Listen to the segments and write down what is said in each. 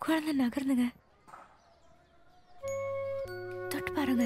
குழந்தை நகர்ந்துங்க. தொட்டு பாருங்க.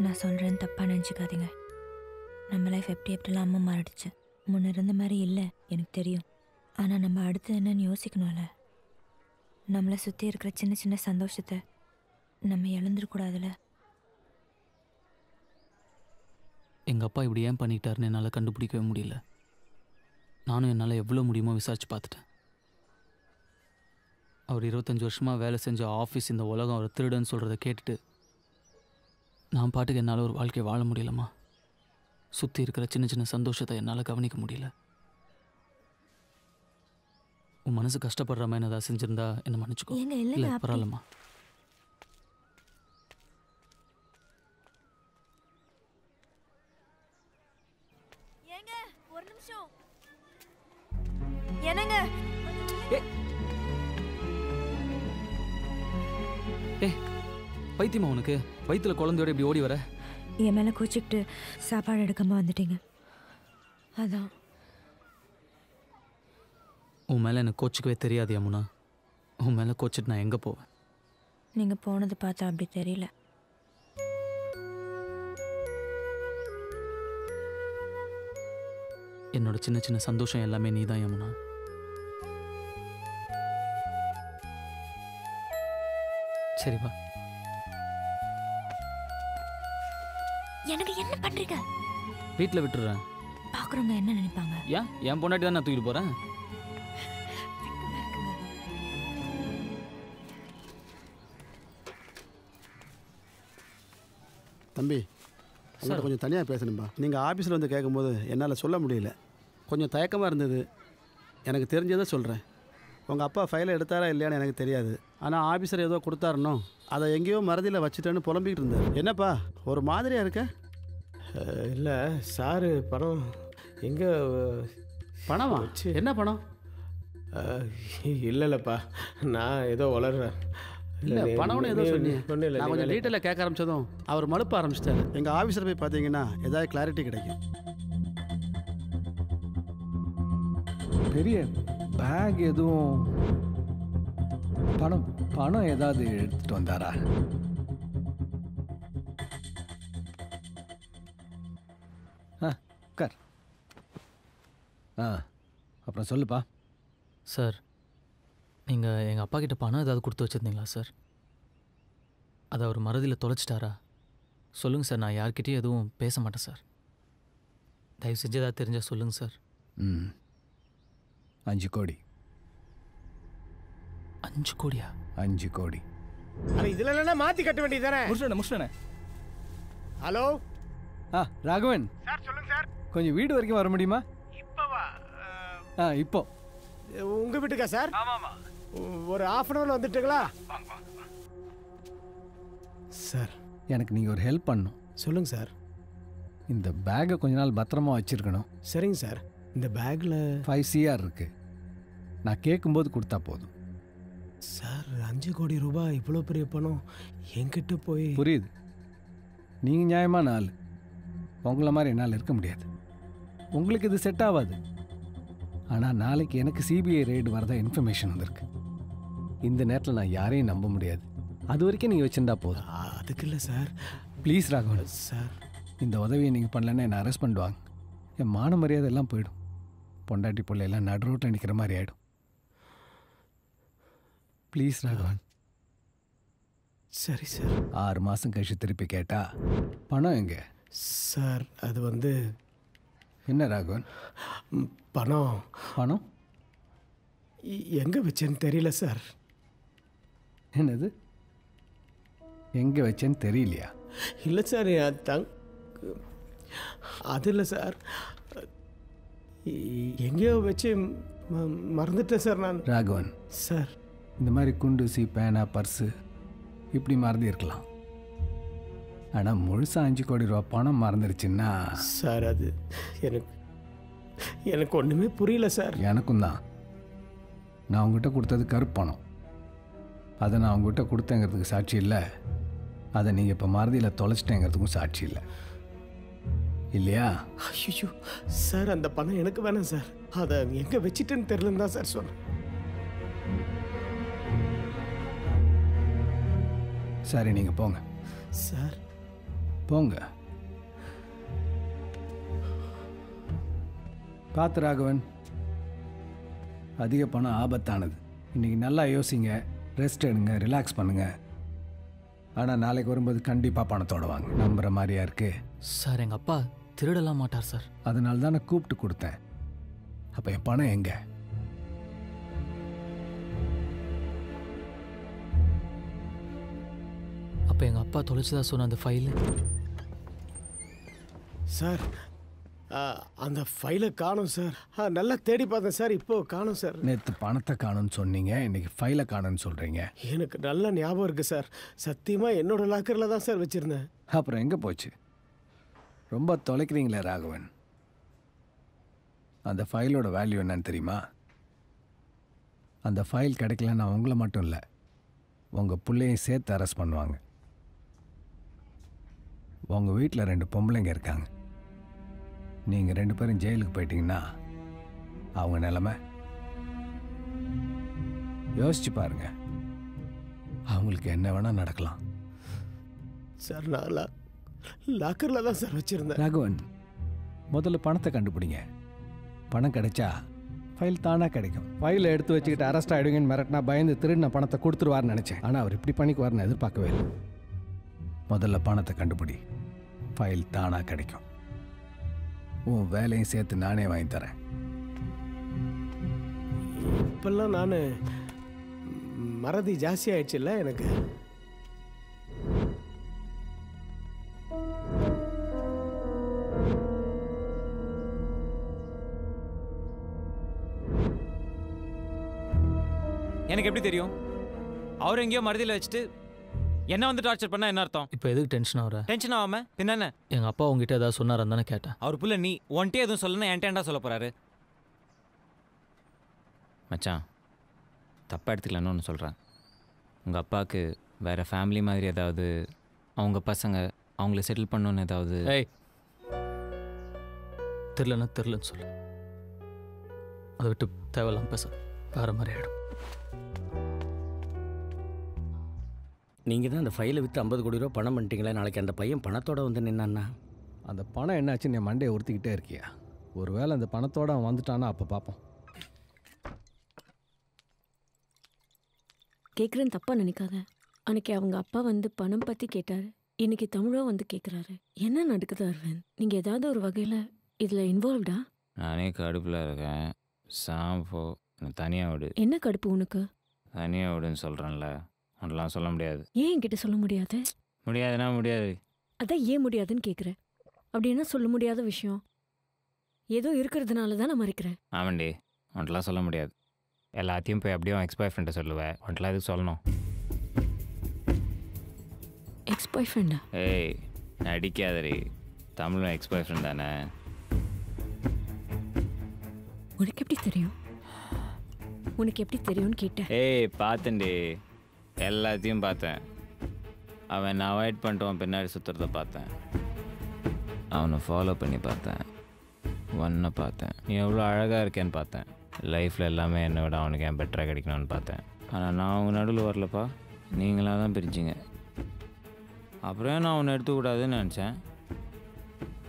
நான் சொல்றேன், தப்பா நினச்சிக்காதீங்க. நம்ம லைஃப் எப்படிலாம் அம்மா மாறிடுச்சு. முன்ன இருந்த மாதிரி இல்லை எனக்கு தெரியும். ஆனால் நம்ம அடுத்து என்னன்னு யோசிக்கணும்ல. நம்மளை சுற்றி இருக்கிற சின்ன சின்ன சந்தோஷத்தை நம்ம இழந்துடக்கூடாதுல்ல. எங்கள் அப்பா இப்படி ஏன் பண்ணிட்டாருன்னு என்னால் கண்டுபிடிக்கவே முடியல. நானும் என்னால் எவ்வளோ முடியுமோ விசாரிச்சு பார்த்துட்டேன். அவர் 25 வருஷமாக வேலை செஞ்ச ஆஃபீஸ், இந்த உலகம் அவர் திருடன்னு சொல்கிறத கேட்டுட்டு நான் பாட்டுக்கு என்னால் ஒரு வாழ்க்கையை வாழ முடியலம்மா. சுற்றி இருக்கிற சின்ன சின்ன சந்தோஷத்தை என்னால் கவனிக்க முடியல. உன் மனசு கஷ்டப்படுற மாதிரி ஏதாவது செஞ்சுருந்தா என்ன மன்னிச்சுக்கோ. இல்லை பரவாயில்லம்மா. ஒரு நிமிஷம். என்னங்க? பைத்தியமா உனக்கு? வயிற்றுல குழந்தையோட இப்படி ஓடி வர? என் மேலே கூச்சிக்கிட்டு சாப்பாடு எடுக்காம வந்துட்டீங்க, அதான். உன் மேலே எனக்கு கோச்சிக்கவே தெரியாது யமுனா. உன் மேலே கோச்சிட்டு நான் எங்கே போவேன்? நீங்கள் போனது பார்த்தா அப்படி தெரியல. என்னோட சின்ன சின்ன சந்தோஷம் எல்லாமே நீ தான் யமுனா. சரி வா. எனக்கு என்ன பண்றீங்க? வீட்டில் விட்டுறேன். பார்க்குறவங்க என்ன நினைப்பாங்க? ஏன் என் பொண்டாட்டி தான் நான் தூக்கிட்டு போகிறேன். தம்பி, சார் கொஞ்சம் தனியாக பேசணும்பா. நீங்கள் ஆஃபீஸில் வந்து கேட்கும்போது என்னால் சொல்ல முடியல. கொஞ்சம் தயக்கமாக இருந்தது. எனக்கு தெரிஞ்சதை சொல்கிறேன். உங்கள் அப்பா ஃபைலை எடுத்தாரா இல்லையான்னு எனக்கு தெரியாது. ஆனால் ஆஃபீஸர் ஏதோ கொடுத்தாருனோ அதை எங்கேயோ மறதியில் வச்சுட்டேன்னு புலம்பிக்கிட்டு இருந்தார். என்னப்பா ஒரு மாதிரியாக இருக்க? இல்லை சாரு, பணம் எங்கே? பணமா? என்ன பணம்? இல்லைல்லப்பா, நான் ஏதோ வளர்றேன். இல்லை பணம்னு ஏதோ சொன்னீங்க. நான் கொஞ்சம் டீட்டெயிலாக கேட்க ஆரம்பித்ததும் அவர் மழுப்ப ஆரம்பிச்சிட்டாரு. எங்கள் ஆஃபீஸில் போய் பார்த்தீங்கன்னா ஏதாவது கிளாரிட்டி கிடைக்கும். பெரிய பேக் எதுவும் பணம் ஏதாவது எடுத்துட்டு வந்தாரா? உட்கார். அப்புறம் சொல்லுப்பா. சார் நீங்கள் எங்கள் அப்பா கிட்ட பணம் ஏதாவது கொடுத்து வச்சுருந்தீங்களா சார்? அதை அவர் மறதியில் தொலைச்சிட்டாரா? சொல்லுங்கள் சார். நான் யார்கிட்டையும் எதுவும் பேச மாட்டேன் சார். தயவு செஞ்சு ஏதாவது தெரிஞ்சால் சொல்லுங்கள் சார். 5 கோடி. 5 கோடியா? 5 கோடி. இதில் இல்லைன்னா மாற்றி கட்ட வேண்டியது தானே? முடிச்சுட்டேன். ஹலோ ராகவன் சார், சொல்லுங்க சார். கொஞ்சம் வீடு வரைக்கும் வர முடியுமா? இப்போவா? இப்போ. உங்கள் வீட்டுக்கா சார்? ஆமாம். ஒரு ½ அன் ஹவரில் வந்துட்டுங்களா? சார் எனக்கு நீங்கள் ஒரு ஹெல்ப் பண்ணணும். சொல்லுங்கள் சார். இந்த பேக்கை கொஞ்ச நாள் பத்திரமா வச்சுருக்கணும். சரிங்க சார். இந்த பேக்கில் 5 CR இருக்கு. நான் கேட்கும்போது கொடுத்தா போதும். சார் 5 கோடி ரூபாய் இவ்வளோ பெரிய பணம் என்கிட்ட போய். புரியுது, நீங்கள் நியாயமான ஆள். உங்களை மாதிரி என்னால் இருக்க முடியாது. உங்களுக்கு இது செட் ஆகாது. ஆனால் நாளைக்கு எனக்கு CBI ரெய்டு வரதா இன்ஃபர்மேஷன் வந்திருக்கு. இந்த நேரத்தில் நான் யாரையும் நம்ப முடியாது. அது வரைக்கும் நீங்கள் வச்சுருந்தா போதும். அதுக்கு இல்லை சார். ப்ளீஸ் ராகவன் சார், இந்த உதவியை நீங்கள் பண்ணலன்னா என்னை அரெஸ்ட் பண்ணுவாங்க. என் மான மரியாதை எல்லாம் போயிடும். பொண்டாட்டி பிள்ளையெல்லாம் நடு ரோட்டில் நிற்கிற மாதிரி ஆகிடும். ப்ளீஸ் ராகவன். சரி சார். 6 மாதம் கழிச்சு திருப்பி கேட்டா பணம் எங்கே? சார் அது வந்து. என்ன ராகவன்? பணம் எங்கே வச்சேன்னு தெரியல சார். என்னது எங்கே வச்சேன்னு தெரியலையா? இல்லை சார், அது இல்லை சார். எங்கேயோ வச்சு மறந்துட்டேன் சார் நான். ராகவன் சார், இந்த மாதிரி குண்டூசி, பேனா, பர்ஸு இப்படி மறந்து இருக்கலாம். ஆனால் முழுசாக 5 கோடி ரூபா பணம் மறந்துருச்சுன்னா சார் அது எனக்கு ஒன்றுமே புரியல சார். எனக்கும் தான். நான் உங்ககிட்ட கொடுத்தது கருப்பணம். அதை நான் உங்ககிட்ட கொடுத்தேங்கிறதுக்கு சாட்சி இல்லை. அதை நீங்கள் இப்போ மறதியில் தொலைச்சிட்டேங்கிறதுக்கும் சாட்சி இல்லை. இல்லையா? ஐயோ சார், அந்த பணம் எனக்கு வேணாம் சார். அதை எங்கே வச்சுட்டேன்னு தெரியலன்னு தான் சார் சொன்னேன். சரி, நீங்கள் போங்க சார். போங்க. பார்த்து ராகவன், அதிக பணம் ஆபத்தானது. இன்றைக்கி நல்லா யோசிங்க, ரெஸ்ட் எடுங்க, ரிலாக்ஸ் பண்ணுங்க. ஆனால் நாளைக்கு வரும்போது கண்டிப்பாக பணத்தோட வாங்க. நம்புகிற மாதிரியா இருக்கு? சார் எங்கள் அப்பா திருடலாம் மாட்டார் சார். அதனால தான் நான் கூப்பிட்டு கொடுத்தேன். அப்போ என் பணம் எங்கே? அப்போ எங்கள் அப்பா தொலைச்சதா சொன்ன அந்த ஃபைலு சார், அந்த ஃபைலை காணும் சார். நல்லா தேடி பார்த்தேன் சார், இப்போ காணும் சார். நேற்று பணத்தை காணும்னு சொன்னீங்க, இன்னைக்கு ஃபைலை காணும்னு சொல்கிறீங்க. எனக்கு நல்ல ஞாபகம் இருக்குது சார். சத்தியமாக என்னோட லாக்கரில் தான் சார் வச்சுருந்தேன். அப்புறம் எங்கே போச்சு? ரொம்ப தொலைக்கிறீங்களே ராகவன். அந்த ஃபைலோட வேல்யூ என்னன்னு தெரியுமா? அந்த ஃபைல் கிடைக்கலன்னா உங்களை மட்டும் இல்லை, உங்கள் பிள்ளையும் சேர்த்து அரெஸ்ட் பண்ணுவாங்க. உங்கள் வீட்டில் 2 பொம்பளைங்க இருக்காங்க. நீங்கள் 2 பேரும் ஜெயிலுக்கு போயிட்டீங்கன்னா அவங்க நிலைமை யோசிச்சு பாருங்க. அவங்களுக்கு என்ன வேணால் நடக்கலாம். சார், நான் லாக்கரில் தான் சார் வச்சுருந்தேன். ராகவன், முதல்ல பணத்தை கண்டுபிடிங்க. பணம் கிடைச்சா ஃபைல் தானாக கிடைக்கும். ஃபைலை எடுத்து வச்சுக்கிட்டு அரெஸ்ட் ஆகிடுங்கன்னு மிரட்டினா பயந்து திருடின பணத்தை கொடுத்துருவார்னு நினச்சேன். ஆனால் அவர் இப்படி பண்ணிக்குவார்னு எதிர்பார்க்கவே இல்லை. முதல்ல பணத்தை கண்டுபிடி, ஃபைல் தானாக கிடைக்கும். உன் வேலையும் சேர்த்து நானே வாங்கி தரேன். இப்பெல்லாம் நான் மறதி ஜாஸ்தி ஆயிடுச்சுல்ல எனக்கு. எனக்கு எப்படி தெரியும்? அவர் எங்கேயோ மறதியில் வச்சுட்டு என்ன வந்து டார்ச்சர் பண்ணா என்ன அர்த்தம்? இப்போ எதுக்கு டென்ஷன் ஆகிற? டென்ஷன் ஆகாம பின்ன என்ன? எங்கள் அப்பா உங்ககிட்ட ஏதாவது சொன்னார் தானே கேட்டேன். அவர் புள்ள நீ ஒன்ட்டே எதுவும் சொல்லணும், என்டேண்டா சொல்ல போறாரு. மச்சான், தப்பாக எடுத்துக்கலன்னு ஒன்று சொல்கிறேன். உங்கள் அப்பாவுக்கு வேறு ஃபேமிலி மாதிரி ஏதாவது, அவங்க பசங்க அவங்கள செட்டில் பண்ணணுன்னு ஏதாவது? ஏய், தெரிலன்னா தெரிலன்னு சொல்லு. அதை விட்டு தேவையில்லாம பேச வேறு மாதிரி ஆகிடும். நீங்கள் தான் அந்த ஃபைலை விற்று 50 கோடி ரூபா பணம் பண்ணிட்டீங்களா? நாளைக்கு அந்த பையன் பணத்தோடு வந்து நின்னான்னா அந்த பணம் என்னாச்சு? நீ மண்டையை உறுத்திக்கிட்டே இருக்கியா? ஒரு வேளை அந்த பணத்தோடு அவன் வந்துட்டானா அப்போ பார்ப்போம். கேட்குறேன்னு தப்பாக நினைக்காத. அன்னைக்கு அவங்க அப்பா வந்து பணம் பற்றி கேட்டார். இன்னைக்கு தமிழோ வந்து கேட்குறாரு. என்ன நடக்குது அரவிந்த்? நீங்கள் ஏதாவது ஒரு வகையில் இதில் இன்வால்வ்டா? நானே கடுப்பில் இருக்கேன். சாம்போ தனியாக விடு. என்ன கடுப்பு உனக்கு? தனியாக விடுன்னு சொல்கிறேன்ல, ஒன்றெலாம் சொல்ல முடியாது. ஏன் என்கிட்ட சொல்ல முடியாது? முடியாதுன்னா முடியாது. அதான் ஏன் முடியாதுன்னு கேட்குறேன். அப்படி என்ன சொல்ல முடியாத விஷயம்? ஏதோ இருக்கிறதுனால தான் நான் மறைக்கிறேன். ஆமாண்டி, ஒன்றெலாம் சொல்ல முடியாது. எல்லாத்தையும் போய் அப்படியே எக்ஸ் பாய் ஃப்ரெண்டை சொல்லுவேன். ஒன்றெலாம் எதுக்கு சொல்லணும்? எக்ஸ் பாய் ஃப்ரெண்டா? ஏய், நடிக்காதரி. தமிழும் எக்ஸ் பாய் ஃப்ரெண்ட் தானே. உனக்கு எப்படி தெரியும்? உனக்கு எப்படி தெரியும்னு கேட்டேன். ஏய், பார்த்தேன்டி, எல்லாத்தையும் பார்த்தேன். அவன் நான் அவாய்ட் பண்ணிட்டு பின்னாடி சுற்றுறத பார்த்தேன். அவனை ஃபாலோ பண்ணி பார்த்தேன். ஒன்றை பார்த்தேன். நீ எவ்வளோ அழகாக இருக்கேன்னு பார்த்தேன். லைஃப்பில் எல்லாமே என்னை விட அவனுக்கு ஏன் பெட்டராக கிடைக்கணும்னு பார்த்தேன். ஆனால் நான் அவங்க நடுவில் வரலப்பா, நீங்களாக தான் பிரிச்சிங்க. அப்புறம் நான் அவனை எடுத்துக்கூடாதுன்னு நினச்சேன்.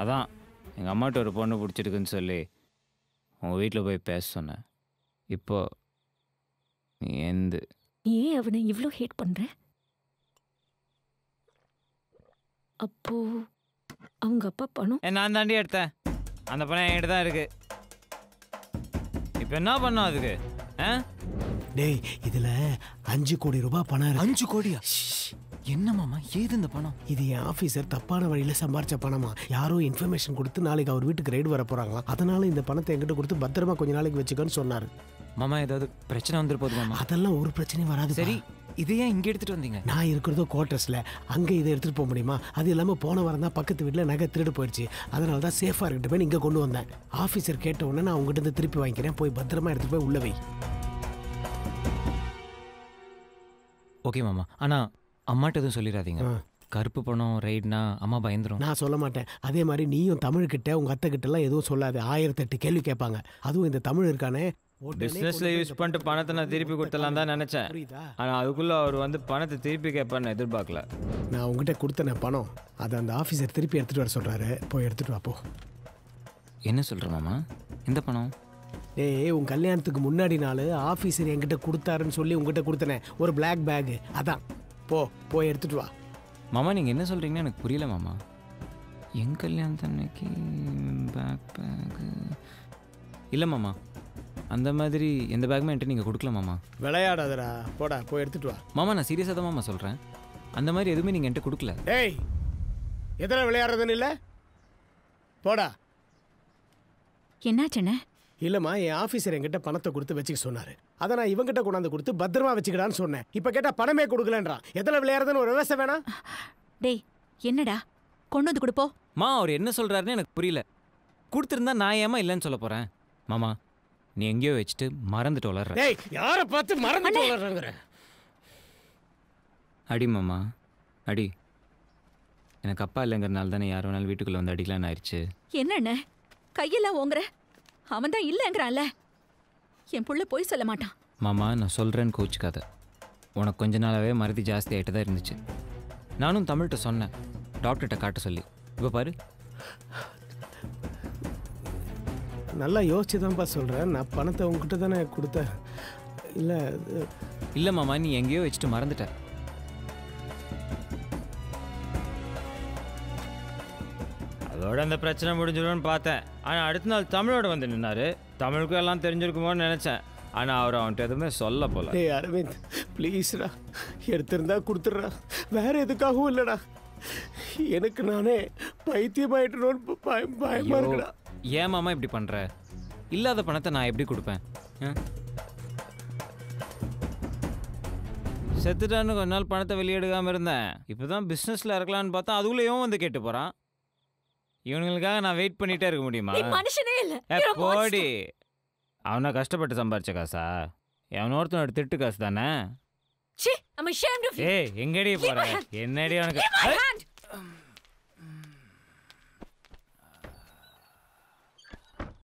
அதான் எங்கள் அம்மாட்ட ஒரு பொண்ணு பிடிச்சிருக்குன்னு சொல்லி உங்கள் வீட்டில் போய் பேச சொன்னேன். இப்போது நீ நீ ஏன் அவனை இவ்வளோ ஹேட் பண்ணுற? அப்போ அவங்க அப்பா பணம் நான் தாண்டி எடுத்தேன். அந்த பணம் என்கிட்ட தான் இருக்கு. இப்போ என்ன பண்ணோம் அதுக்கு? டேய், இதில் 5 கோடி ரூபாய் பணம் இருக்கு. 5 கோடியா? என்ன மாமா, ஏது இந்த பணம்? இது என் ஆஃபீஸர் தப்பான வழியில் சம்பாரிச்ச பணமா. யாரோ இன்ஃபர்மேஷன் கொடுத்து நாளைக்கு அவர் வீட்டுக்கு ரைடு வர போகிறாங்களா, அதனால இந்த பணத்தை என்கிட்ட கொடுத்து பத்திரமா கொஞ்ச நாளைக்கு வச்சுக்கன்னு சொன்னார். மாமா, ஏதாவது பிரச்சனை வந்துரு போகுது மாமா? அதெல்லாம் ஒரு பிரச்சனையும் வராது. சரி, இதை ஏன் இங்கே எடுத்துகிட்டு வந்தீங்க? நான் இருக்கிறதோ குவார்ட்டர்ஸில், அங்கே இதை எடுத்துகிட்டு போக முடியுமா? அது இல்லாமல் போன வாரம் தான் பக்கத்து வீட்டில் நகை திருடு போயிடுச்சு. அதனால தான் சேஃபாக இருக்கட்டும் போய் இங்கே கொண்டு வந்தேன். ஆஃபீஸர் கேட்ட உடனே நான் உங்ககிட்ட இருந்து திருப்பி வாங்கிக்கிறேன். போய் பத்திரமா எடுத்துகிட்டு போய் உள்ள வை. ஓகே மாமா, ஆனால் அம்மாட்ட எதுவும் சொல்லிடாதீங்க. கருப்பு பணம் ரைட்னா அம்மா பயந்துரும். நான் சொல்ல மாட்டேன். அதே மாதிரி நீயும் தமிழ்கிட்ட உங்கள் அத்தை கிட்டலாம் எதுவும் சொல்லாது. 1008 கேள்வி கேட்பாங்க. அதுவும் இந்த தமிழ் இருக்கானே, பிஸ்னஸில் யூஸ் பண்ணிட்டு பணத்தை நான் திருப்பி கொடுத்தலாம் தான் நினச்சேன். புரியுதா? ஆனால் அதுக்குள்ளே அவர் வந்து பணத்தை திருப்பி கேட்பான்னு எதிர்பார்க்கல. நான் உங்ககிட்ட கொடுத்தன பணம் அதை அந்த ஆஃபீஸர் திருப்பி எடுத்துகிட்டு வர சொல்கிறாரு. போய் எடுத்துகிட்டு வா போ. என்ன சொல்கிற மாமா? இந்த பணம் ஏய், உன் கல்யாணத்துக்கு முன்னாடி நாள் ஆஃபீஸர் என்கிட்ட கொடுத்தாருன்னு சொல்லி உங்ககிட்ட கொடுத்தனே ஒரு பிளாக் பேகு, அதான். போய் எடுத்துகிட்டு வா. மாமா நீங்கள் என்ன சொல்கிறீங்கன்னு எனக்கு புரியல மாமா. என் கல்யாணத்தன்னைக்கு பேக் இல்லை மாமா, அந்த மாதிரி எந்த பேக்குமே என்கிட்ட நீங்கள் கொடுக்கல மாமா. விளையாடாதடா, போடா போய் எடுத்துகிட்டு வா. மாமா நான் சீரியஸாக தான் மாமா சொல்கிறேன். அந்த மாதிரி எதுவுமே நீங்கள் என்கிட்ட கொடுக்கல. ஏய், எதில் விளையாடுறதுன்னு இல்லை, போடா. என்னாச்சுண்ணே? இல்லைம்மா, என் ஆஃபீஸர் என்கிட்ட பணத்தை கொடுத்து வச்சுக்க சொன்னார். அதை நான் இவங்கிட்ட கொண்டாந்து கொடுத்து பத்திரமா வச்சுக்கிடான்னு சொன்னேன். இப்போ கேட்டால் பணமே கொடுக்கலன்றான். எதில் விளையாடுறதுன்னு ஒரு விவசாயம் வேணாம். டேய் என்னடா கொண்டு வந்து கொடுப்போ. மா அவர் என்ன சொல்கிறாருன்னு எனக்கு புரியல. கொடுத்துருந்தா நான் ஏமா இல்லைன்னு சொல்ல போகிறேன். மாமா நீ எங்கேயோ வச்சுட்டு மறந்துட்டு வளர்ற. டேய், யாரை பார்த்து மறந்துட்டு வளர்றேங்கிற? அடி மாமா அடி. எனக்கு அப்பா இல்லைங்கிறனால தானே யார் வேணாலும் வீட்டுக்குள்ளே வந்து அடிக்கலான்னு ஆயிடுச்சு. என்னண்ணே கையெல்லாம் ஓங்குற? அவன் தான் இல்லைங்கிறான்ல. என் புள்ள போய் சொல்ல மாட்டான். மாமா நான் சொல்கிறேன்னு கோச்சிக்காத. உனக்கு கொஞ்ச நாளாகவே மறதி ஜாஸ்தி ஆகிட்டு தான் இருந்துச்சு. நானும் தமிழ்கிட்ட சொன்னேன் டாக்டர்கிட்ட காட்ட சொல்லி. இப்போ பாரு. நல்லா யோசிச்சு தான்ப்பா சொல்கிறேன். நான் பணத்தை உங்ககிட்ட தானே கொடுத்தேன். இல்லை மாமா, நீ எங்கேயோ வச்சுட்டு மறந்துட்ட. அதோட அந்த பிரச்சனை முடிஞ்சிடும்னு பார்த்தேன். ஆனால் அடுத்த நாள் தமிழோட வந்து நின்னாரு. தமிழுக்கும் எல்லாம் தெரிஞ்சிருக்குமோன்னு நினச்சேன். ஆனால் அவர் அவன்கிட்ட எதுவுமே சொல்ல போல. டேய் அரவிந்த், ப்ளீஸ்டா எடுத்திருந்தா கொடுத்துட்றா. வேற எதுக்காகவும் இல்லைடா. எனக்கு நானே பைத்தியமாயிட்டணும்னு பயமா இருக்குடா. ஏன் மாமா இப்படி பண்ணுற? இல்லாத பணத்தை நான் எப்படி கொடுப்பேன்? செத்துட்டான்னு கொஞ்ச நாள் பணத்தை வெளியெடுக்காமல் இருந்தேன். இப்போ தான் பிஸ்னஸில் இருக்கலான்னு பார்த்தா அதுக்குள்ளேயும் வந்து கேட்டு போகிறான். இவனுங்களுக்காக நான் வெயிட் பண்ணிகிட்டே இருக்க முடியுமா? மனுஷனே இல்லை. போடி. அவனை கஷ்டப்பட்டு சம்பாரிச்ச காசா? எவனோருத்தனோட திட்டு காசு தானே. ஏய் எங்கடி போற? என்னடி உனக்கு